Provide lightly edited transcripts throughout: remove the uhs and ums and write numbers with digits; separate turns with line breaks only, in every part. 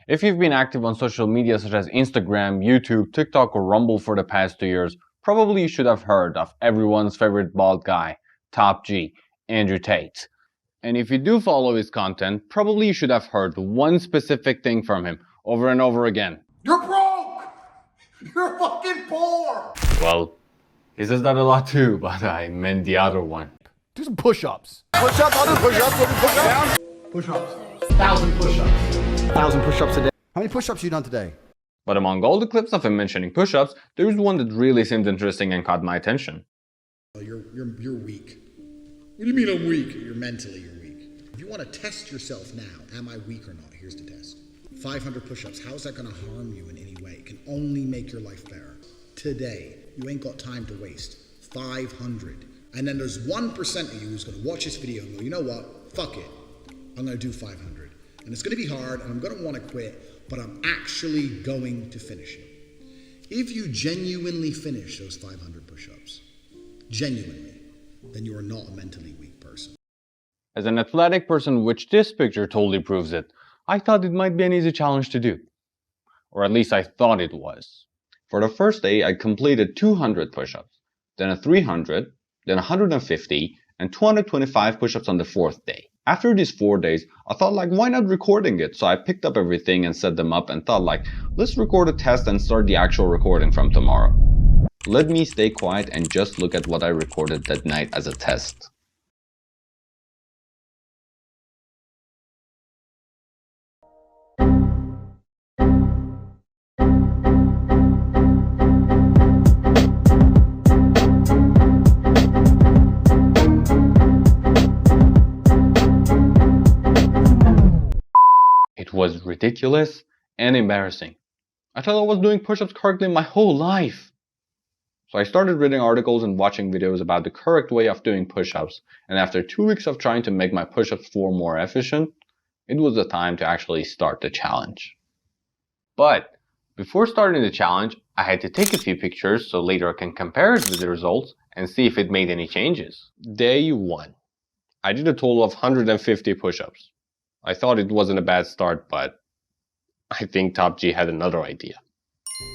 If you've been active on social media such as Instagram, YouTube, TikTok, or Rumble for the past 2 years, probably you should have heard of everyone's favorite bald guy, tate'w, Andrew Tate. And if you do follow his content, probably you should have heard one specific thing from him over and over again.
You're broke! You're fucking poor!
Well, he says that a lot too, but I meant the other one.
Do some push-ups. Push-ups, I'll do push-ups. We'll do push-ups. Push-ups. 1,000 push-ups. 1,000 push-ups a day. How many push-ups have you done today?
But among all the clips of him mentioning push-ups, there was one that really seemed interesting and caught my attention.
You're weak. What do you mean I'm weak? You're weak. If you want to test yourself now, am I weak or not? Here's the test. 500 push-ups. How's that going to harm you in any way? It can only make your life better. Today, you ain't got time to waste. 500. And then there's 1% of you who's going to watch this video and go, you know what? Fuck it. I'm going to do 500. And it's going to be hard and I'm going to want to quit, but I'm actually going to finish it. If you genuinely finish those 500 push-ups, genuinely, then you are not a mentally weak person.
As an athletic person, which this picture totally proves it, I thought it might be an easy challenge to do. Or at least I thought it was. For the first day, I completed 200 push-ups, then a 300, then 150, and 225 push-ups on the fourth day. After these 4 days, I thought why not recording it? So I picked up everything and set them up and thought let's record a test and start the actual recording from tomorrow. Let me stay quiet and just look at what I recorded that night as a test. It was ridiculous and embarrassing. I thought I was doing push-ups correctly my whole life. So I started reading articles and watching videos about the correct way of doing push-ups, and after 2 weeks of trying to make my push-ups form more efficient, it was the time to actually start the challenge. But before starting the challenge, I had to take a few pictures so later I can compare it with the results and see if it made any changes. Day 1. I did a total of 150 push-ups. I thought it wasn't a bad start, but I think tate'w had another idea.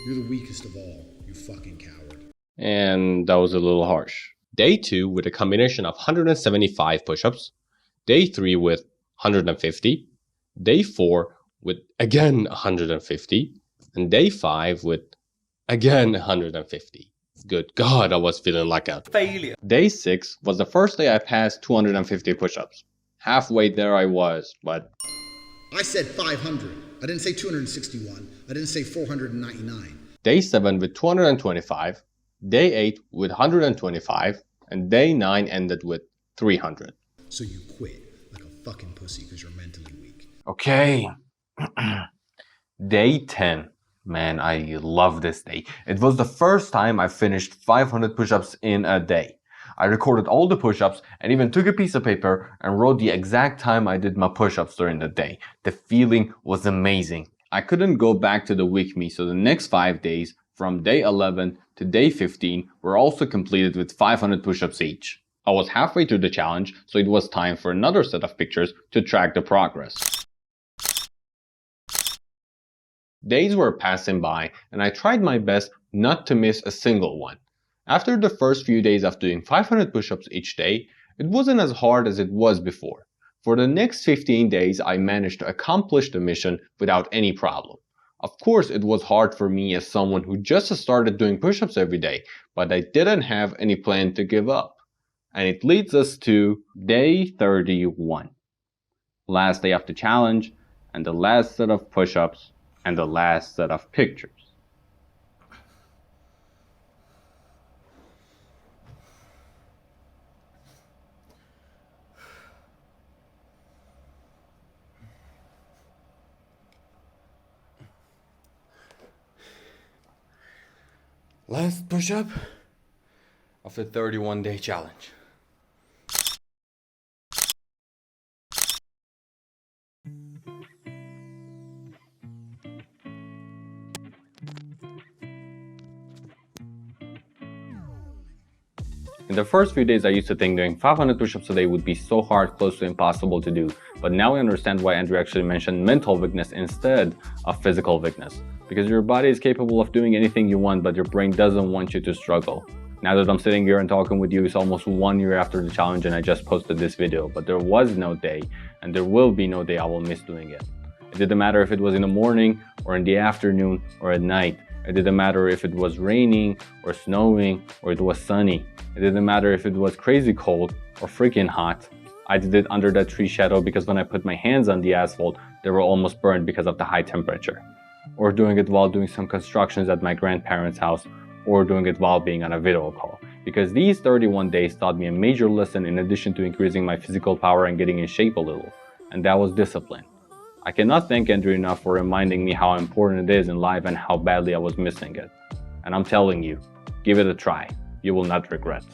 You're the weakest of all, you fucking coward.
And that was a little harsh. Day 2 with a combination of 175 push-ups. Day 3 with 150. Day 4 with again 150. And day 5 with again 150. Good God, I was feeling like a failure. Day 6 was the first day I passed 250 push-ups. Halfway there I was, but...
I said 500. I didn't say 261. I didn't say 499.
Day 7 with 225. Day 8 with 125. And day 9 ended with 300.
So you quit like a fucking pussy because you're mentally weak.
Okay. Day 10. Man, I love this day. It was the first time I finished 500 push-ups in a day. I recorded all the push-ups and even took a piece of paper and wrote the exact time I did my push-ups during the day. The feeling was amazing. I couldn't go back to the weak me, so the next 5 days, from day 11 to day 15, were also completed with 500 push-ups each. I was halfway through the challenge, so it was time for another set of pictures to track the progress. Days were passing by, and I tried my best not to miss a single one. After the first few days of doing 500 push-ups each day, it wasn't as hard as it was before. For the next 15 days, I managed to accomplish the mission without any problem. Of course, it was hard for me as someone who just started doing push-ups every day, but I didn't have any plan to give up. And it leads us to day 31. Last day of the challenge, and the last set of push-ups, and the last set of pictures. Last push-up of the 31-day challenge. In the first few days, I used to think doing 500 push-ups a day would be so hard, close to impossible to do. But now I understand why Andrew actually mentioned mental weakness instead of physical weakness. Because your body is capable of doing anything you want, but your brain doesn't want you to struggle. Now that I'm sitting here and talking with you, it's almost 1 year after the challenge and I just posted this video. But there was no day, and there will be no day I will miss doing it. It didn't matter if it was in the morning, or in the afternoon, or at night. It didn't matter if it was raining, or snowing, or it was sunny. It didn't matter if it was crazy cold, or freaking hot. I did it under that tree shadow because when I put my hands on the asphalt, they were almost burned because of the high temperature. Or doing it while doing some constructions at my grandparents' house, or doing it while being on a video call. Because these 31 days taught me a major lesson in addition to increasing my physical power and getting in shape a little, and that was discipline. I cannot thank Andrew enough for reminding me how important it is in life and how badly I was missing it. And I'm telling you, give it a try. You will not regret.